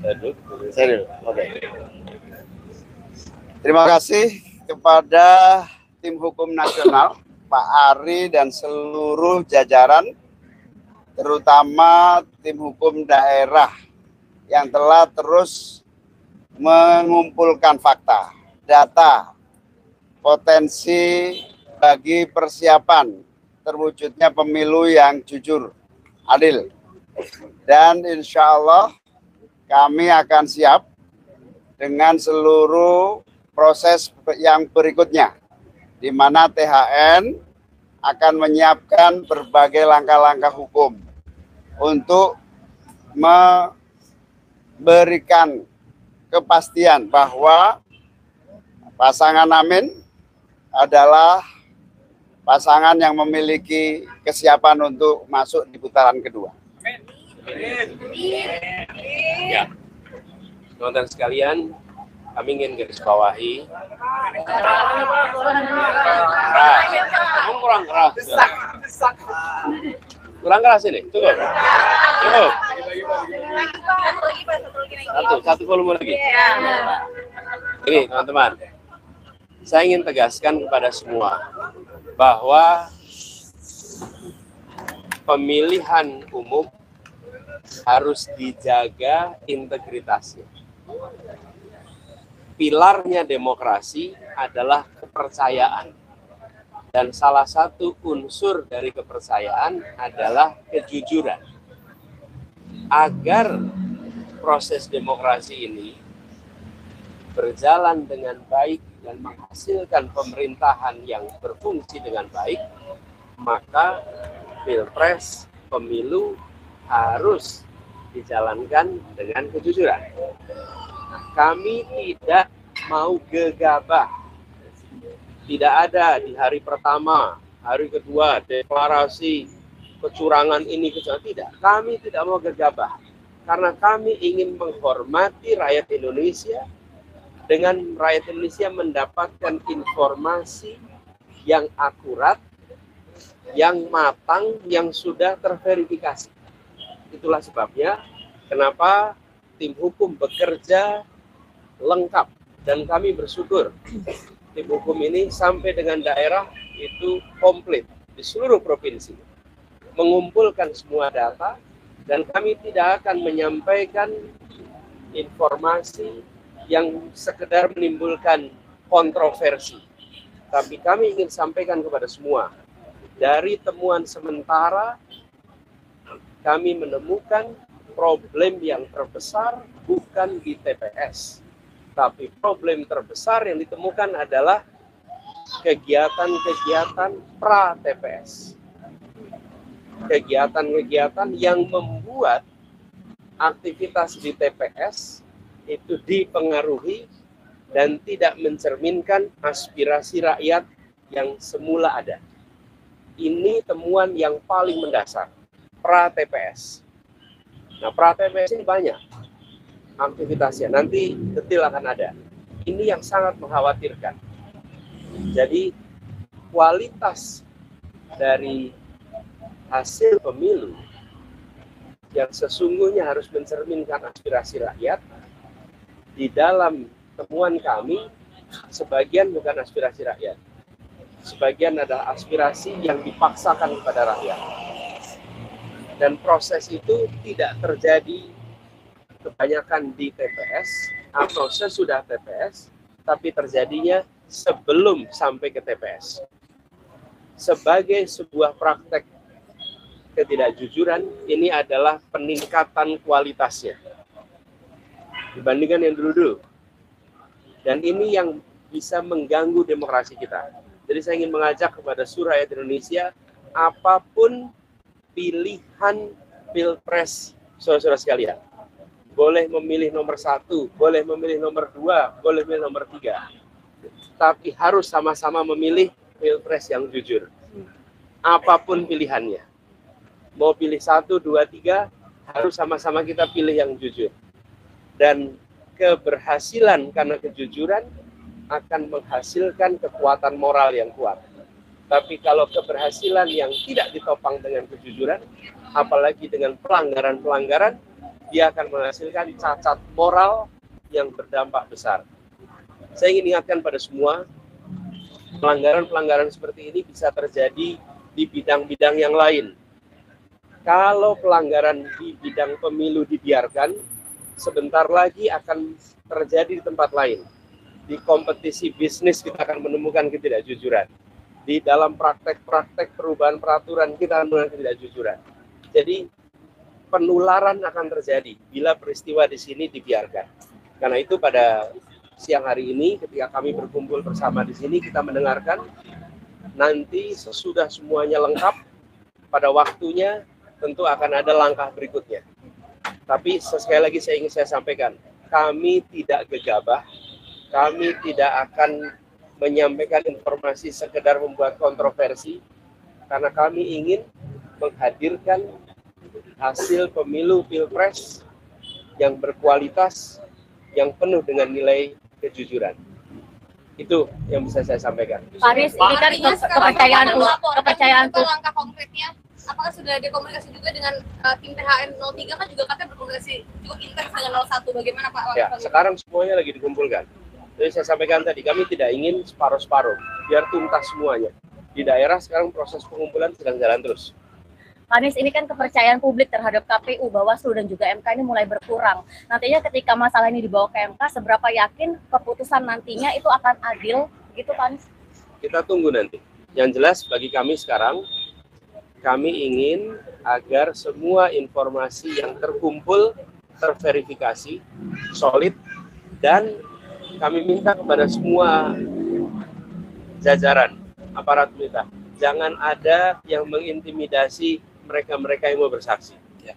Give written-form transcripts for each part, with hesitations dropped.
Saya dulu. Oke. Terima kasih kepada tim hukum nasional, Pak Ari dan seluruh jajaran, terutama tim hukum daerah yang telah terus mengumpulkan fakta, data, potensi bagi persiapan terwujudnya pemilu yang jujur, adil. Dan insya Allah kami akan siap dengan seluruh proses yang berikutnya, di mana THN akan menyiapkan berbagai langkah-langkah hukum untuk memberikan kepastian bahwa pasangan Amin adalah pasangan yang memiliki kesiapan untuk masuk di putaran kedua. Ya, teman-teman sekalian, kami ingin garis bawahi. Kurang keras. Kurang keras ini, cukup. Satu volume lagi. Ini teman-teman, saya ingin tegaskan kepada semua bahwa pemilihan umum harus dijaga integritasnya. Pilarnya demokrasi adalah kepercayaan. Dan salah satu unsur dari kepercayaan adalah kejujuran. Agar proses demokrasi ini berjalan dengan baik dan menghasilkan pemerintahan yang berfungsi dengan baik, maka pilpres, pemilu harus dijalankan dengan kejujuran. Kami tidak mau gegabah. Tidak ada di hari pertama, hari kedua, deklarasi kecurangan ini, kecurangan. Tidak. Kami tidak mau gegabah. Karena kami ingin menghormati rakyat Indonesia, dengan rakyat Indonesia mendapatkan informasi yang akurat, yang matang, yang sudah terverifikasi. Itulah sebabnya kenapa tim hukum bekerja lengkap, dan kami bersyukur tim hukum ini sampai dengan daerah itu komplit di seluruh provinsi, mengumpulkan semua data, dan kami tidak akan menyampaikan informasi yang sekedar menimbulkan kontroversi, tapi kami ingin sampaikan kepada semua. Dari temuan sementara, kami menemukan problem yang terbesar bukan di TPS, tapi problem terbesar yang ditemukan adalah kegiatan-kegiatan pra-TPS. Kegiatan-kegiatan yang membuat aktivitas di TPS itu dipengaruhi dan tidak mencerminkan aspirasi rakyat yang semula ada. Ini temuan yang paling mendasar, pra-TPS. Nah, pra-TPS ini banyak aktivitasnya, nanti detail akan ada. Ini yang sangat mengkhawatirkan. Jadi, kualitas dari hasil pemilu yang sesungguhnya harus mencerminkan aspirasi rakyat, di dalam temuan kami, sebagian bukan aspirasi rakyat. Sebagian adalah aspirasi yang dipaksakan kepada rakyat. Dan proses itu tidak terjadi kebanyakan di TPS atau sesudah TPS, tapi terjadinya sebelum sampai ke TPS. Sebagai sebuah praktek ketidakjujuran, ini adalah peningkatan kualitasnya dibandingkan yang dulu-dulu. Dan ini yang bisa mengganggu demokrasi kita. Jadi saya ingin mengajak kepada seluruh rakyat Indonesia, apapun pilihan pilpres saudara-saudara sekalian, boleh memilih nomor 1, boleh memilih nomor 2, boleh memilih nomor 3, tapi harus sama-sama memilih pilpres yang jujur. Apapun pilihannya, mau pilih 1, 2, 3, harus sama-sama kita pilih yang jujur. Dan keberhasilan karena kejujuran akan menghasilkan kekuatan moral yang kuat. Tapi kalau keberhasilan yang tidak ditopang dengan kejujuran, apalagi dengan pelanggaran-pelanggaran, dia akan menghasilkan cacat moral yang berdampak besar. Saya ingin ingatkan pada semua, pelanggaran-pelanggaran seperti ini bisa terjadi di bidang-bidang yang lain. Kalau pelanggaran di bidang pemilu dibiarkan, sebentar lagi akan terjadi di tempat lain. Di kompetisi bisnis kita akan menemukan ketidakjujuran. Di dalam praktek-praktek perubahan peraturan kita akan menemukan ketidakjujuran. Jadi penularan akan terjadi bila peristiwa di sini dibiarkan. Karena itu pada siang hari ini ketika kami berkumpul bersama di sini kita mendengarkan, nanti sesudah semuanya lengkap pada waktunya tentu akan ada langkah berikutnya. Tapi sekali lagi saya ingin saya sampaikan, kami tidak gegabah, kami tidak akan menyampaikan informasi sekedar membuat kontroversi, karena kami ingin menghadirkan hasil pemilu Pilpres yang berkualitas, yang penuh dengan nilai kejujuran. Itu yang bisa saya sampaikan. Pak Anies, ini kan kepercayaan langkah konkretnya, apakah sudah ada komunikasi juga dengan tim THN 03 kan juga katanya berkomunikasi cukup intens dengan 01, bagaimana Pak? Ya, sekarang semuanya lagi dikumpulkan. Jadi saya sampaikan tadi, kami tidak ingin separuh-separuh, biar tuntas semuanya. Di daerah sekarang proses pengumpulan sedang jalan terus. Pak Anies, ini kan kepercayaan publik terhadap KPU, Bawaslu, dan juga MK ini mulai berkurang. Nantinya ketika masalah ini dibawa ke MK, seberapa yakin keputusan nantinya itu akan adil, gitu Pak Anies? Kita tunggu nanti. Yang jelas bagi kami sekarang, kami ingin agar semua informasi yang terkumpul, terverifikasi, solid, dan kami minta kepada semua jajaran aparat pemerintah, jangan ada yang mengintimidasi mereka-mereka yang mau bersaksi. Ya.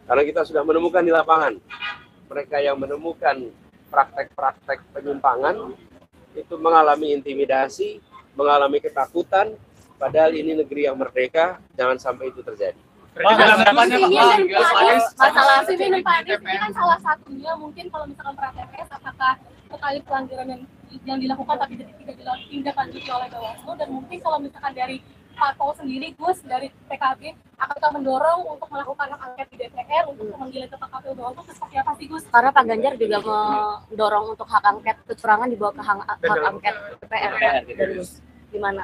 Karena kita sudah menemukan di lapangan, mereka yang menemukan praktek-praktek penyimpangan itu mengalami intimidasi, mengalami ketakutan, padahal ini negeri yang merdeka, jangan sampai itu terjadi. Masalah ini Pak Anies, ini kan salah satunya mungkin kalau misalkan pra-TPS, apakah terkait pelanggaran yang dilakukan tapi tidak ditindaklanjuti oleh Bawaslu, dan mungkin kalau misalkan dari Pak Paul sendiri, Gus, dari PKB, apakah mendorong untuk melakukan hak angket di DPR untuk memanggil ke KPU Bawaslu, seperti apa sih Gus? Karena Pak Ganjar juga mendorong untuk hak angket kecurangan dibawa ke hak angket DPR. Dan gimana?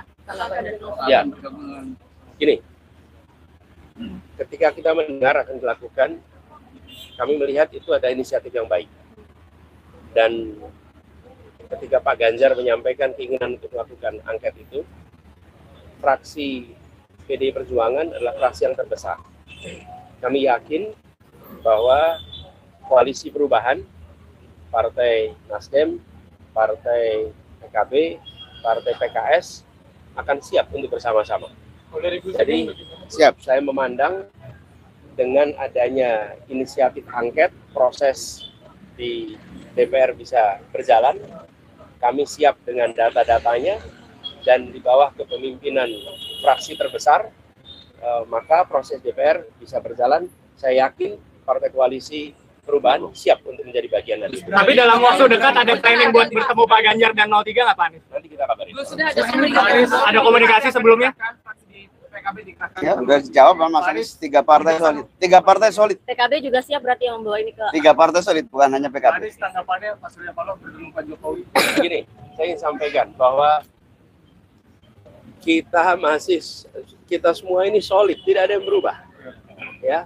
Ya, gini, ketika kita mendengar akan dilakukan, kami melihat itu ada inisiatif yang baik. Dan ketika Pak Ganjar menyampaikan keinginan untuk melakukan angket itu, fraksi PDI Perjuangan adalah fraksi yang terbesar. Kami yakin bahwa koalisi perubahan, Partai Nasdem, Partai PKB, Partai PKS akan siap untuk bersama-sama. Jadi siap, saya memandang dengan adanya inisiatif angket, proses di DPR bisa berjalan, kami siap dengan data-datanya, dan di bawah kepemimpinan fraksi terbesar, maka proses DPR bisa berjalan. Saya yakin Partai Koalisi Perubahan siap untuk menjadi bagian dari itu. Tapi dalam waktu dekat ada planning buat bertemu Pak Ganjar dan 03 nggak Pak Anies? Nanti kita kabarin. Ada komunikasi sebelumnya? Ya, udah dijawab Mas Anies, tiga partai solid. PKB juga siap berarti yang membawa ini ke... Tiga partai solid, bukan hanya PKB. Anies, tanggapannya Pak Surya Paloh bertemu Pak Jokowi. Begini, saya ingin sampaikan bahwa kita semua ini solid, tidak ada yang berubah. Ya,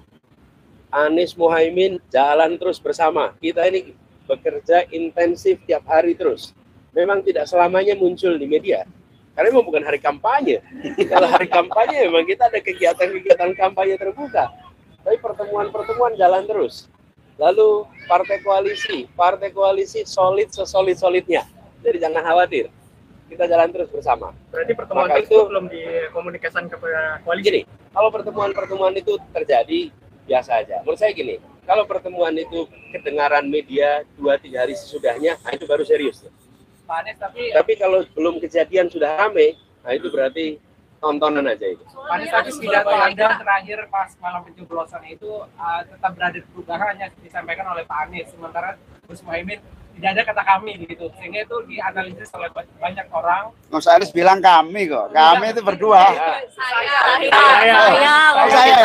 Anies Muhaimin jalan terus bersama. Kita ini bekerja intensif tiap hari terus. Memang tidak selamanya muncul di media, karena memang bukan hari kampanye. Kalau hari kampanye memang kita ada kegiatan-kegiatan kampanye terbuka. Tapi pertemuan-pertemuan jalan terus. Lalu partai koalisi solid sesolid-solidnya. Jadi jangan khawatir. Kita jalan terus bersama. Berarti pertemuan Maka itu belum dikomunikasikan ke koalisi? Gini, kalau pertemuan-pertemuan itu terjadi, biasa aja. Menurut saya gini, kalau pertemuan itu kedengaran media 2-3 hari sesudahnya, nah itu baru serius. Pak Anies, tapi kalau belum kejadian sudah rame, nah itu berarti tontonan aja itu. Pak Anies, tapi pidato Anda terakhir pas malam pencoblosan itu tetap berada di perubahan, hanya disampaikan oleh Pak Anies. Sementara Gus Muhaimin tidak ada kata kami gitu, sehingga itu dianalisis oleh banyak orang. Mas Anies bilang kami kok, kami itu berdua. Saya ya?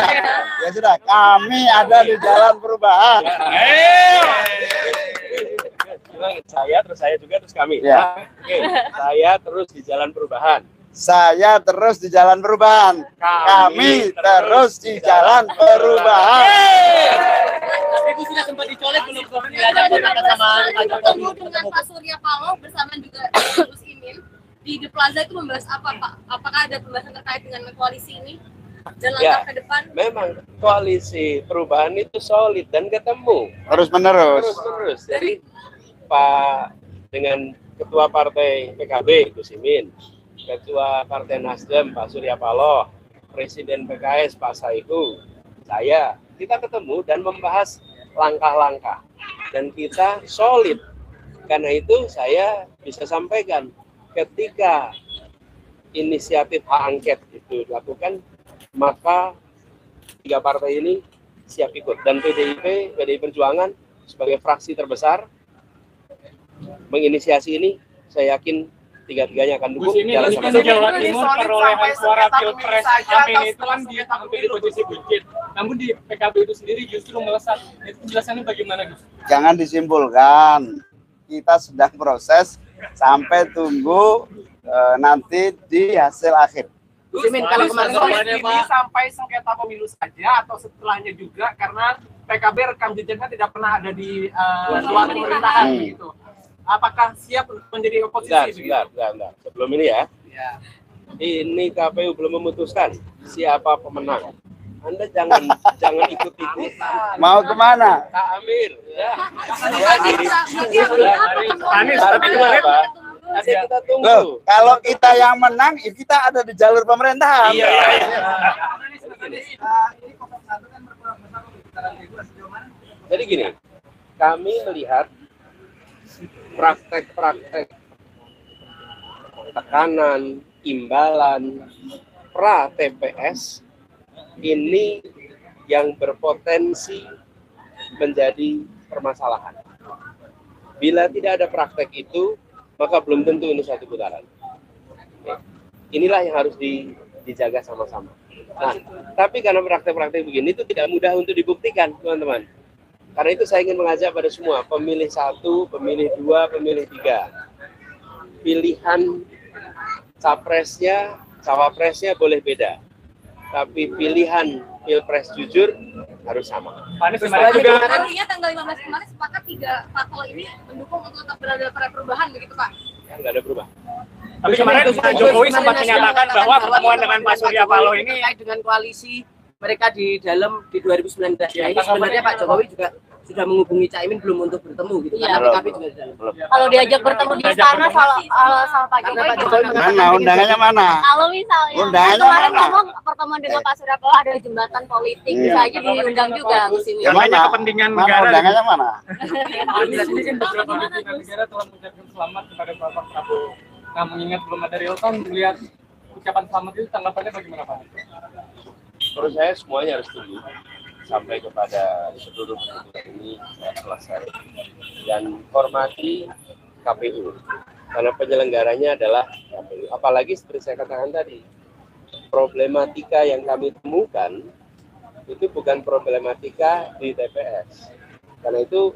Ya sudah, kami ada di jalan perubahan. Saya terus saya juga terus kami. Ya. Oke, saya terus di jalan perubahan. Saya terus di jalan perubahan. Kami terus di jalan perubahan. Itu sudah sempat dicolek belum diajak sama dengan Pak Surya Paloh bersama juga Gus Imin di The Plaza itu membahas apa, Pak? Apakah ada pembahasan terkait dengan koalisi ini dan langkah ke depan? Memang koalisi perubahan itu solid dan ketemu Terus menerus. terus. Jadi Pak dengan Ketua Partai PKB Gus Imin, Ketua Partai Nasdem Pak Surya Paloh, Presiden PKS Pak Saihu, kita ketemu dan membahas langkah-langkah dan kita solid. Karena itu saya bisa sampaikan ketika inisiatif hak angket itu dilakukan, maka 3 partai ini siap ikut dan PDI Perjuangan sebagai fraksi terbesar menginisiasi ini, saya yakin 3-tiganya akan dukung. Gus, ini kan Jawa Timur perolehan suara pilpres kami itu kan di posisi buncit, namun di PKB itu sendiri justru melesat. Itu penjelasannya bagaimana, Gus? Jangan disimpulkan. Kita sedang proses sampai tunggu nanti di hasil akhir. Gus Imin, kalau kemarin ini sampai sengketa pemilu saja atau setelahnya juga, karena PKB rekam jejaknya tidak pernah ada di suatu pemerintahan gitu. Apakah siap untuk menjadi oposisi? Sebentar. Sebelum ini ya. Ini KPU belum memutuskan siapa pemenang. Anda jangan ikut-ikut. Mau kemana? Kak Amir. Ya. Anies, tapi kemarin Nanti kita tunggu. Loh, kalau kita yang menang, kita ada di jalur pemerintahan. Iya. Jadi gini, kami melihat praktek-praktek tekanan, imbalan, pra TPS ini yang berpotensi menjadi permasalahan. Bila tidak ada praktek itu, maka belum tentu ini satu putaran. Inilah yang harus dijaga sama-sama. Nah, tapi karena praktek-praktek begini itu tidak mudah untuk dibuktikan, teman-teman. Karena itu saya ingin mengajak pada semua, pemilih 1, pemilih 2, pemilih 3. Pilihan capresnya, cawapresnya boleh beda. Tapi pilihan pilpres jujur harus sama. Anies kemarin juga Artinya tanggal 15 kemarin sepakat 3 parpol ini mendukung untuk tetap berada pada perubahan begitu, Pak? Ya, nggak ada perubahan. Tapi kemarin Pak Jokowi sempat menyatakan bahwa pertemuan dengan Pak Surya Paloh ini terkait dengan koalisi mereka di dalam di 2019. Nah, ini sebenarnya Pak Jokowi juga sudah menghubungi Caimin belum untuk bertemu gitu. Iya. Karena PKB juga di dalam. Kalau diajak bertemu di istana sama Pak Jokowi, Mana undangannya mana? kalau misalnya Undangannya kemarin mana? ngomong pertemuan dengan Pak Surya Paloh ada jembatan politik, Iya. bisa aja diundang juga Gus Imin. Yang Namanya mana? kepentingan Mana negara. undangannya mana? Di sini kan beberapa pimpinan negara telah mengucapkan selamat kepada Bapak Prabowo. Nah, mengingat belum ada real time, melihat ucapan selamat itu tanggapannya bagaimana, Pak? Menurut saya semuanya harus tunggu sampai kepada seluruh keputusan ini selesai dan hormati KPU karena penyelenggaranya adalah KPU. Apalagi seperti saya katakan tadi, problematika yang kami temukan itu bukan problematika di TPS. Karena itu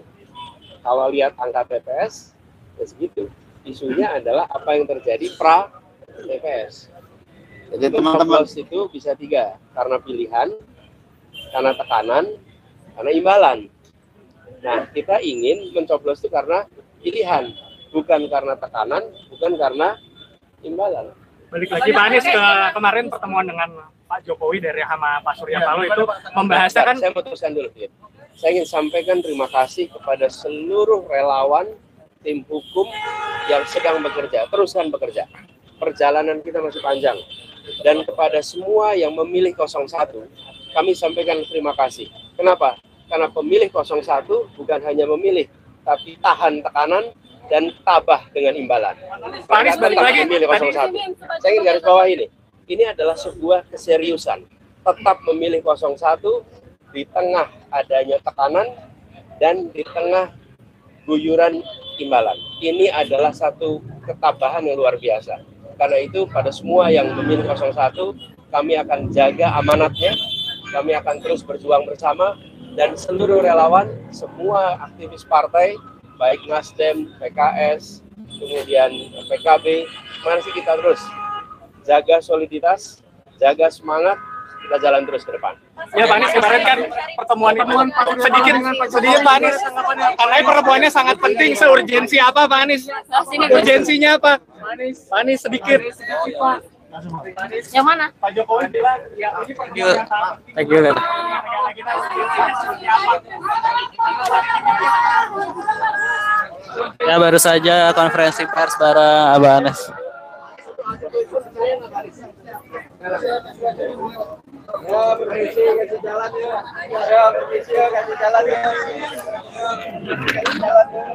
kalau lihat angka TPS ya segitu. Isunya adalah apa yang terjadi pra TPS. Jadi Untuk teman-teman, coblos itu bisa 3, karena pilihan, karena tekanan, karena imbalan. Nah, kita ingin mencoblos itu karena pilihan, bukan karena tekanan, bukan karena imbalan. Balik lagi Pak Anies ke kemarin pertemuan dengan Pak Jokowi dari sama Pak Surya Paloh itu membahasnya kan Saya putuskan dulu, Fit. Saya ingin sampaikan terima kasih kepada seluruh relawan tim hukum yang sedang bekerja, teruskan bekerja. Perjalanan kita masih panjang. Dan kepada semua yang memilih 01, kami sampaikan terima kasih. Kenapa? Karena pemilih 01 bukan hanya memilih, tapi tahan tekanan dan tabah dengan imbalan. Pak Anies balik Tetap lagi memilih tadi 01. Saya ingin garis bawah ini. Ini adalah sebuah keseriusan. Tetap memilih 01 di tengah adanya tekanan dan di tengah guyuran imbalan. Ini adalah satu ketabahan yang luar biasa. Karena itu pada semua yang memilih 01, kami akan jaga amanatnya, kami akan terus berjuang bersama, dan seluruh relawan, semua aktivis partai, baik Nasdem, PKS, kemudian PKB, mari kita terus jaga soliditas, jaga semangat, kita jalan terus ke depan. Ya Pak Anies, kemarin kan pertemuan sedikit Pak Anies, karena pertemuannya sangat penting, seurgensi apa Pak Anies? Urgensinya apa? Pak Anies sedikit. Yang mana? Pak Jokowi bilang, ya ini Thank you. Ya, baru saja konferensi pers bareng Abah Anes. Ya, permisi, kasih jalan ya. Ya, permisi, kasih jalan ya. Kasih jalan ya.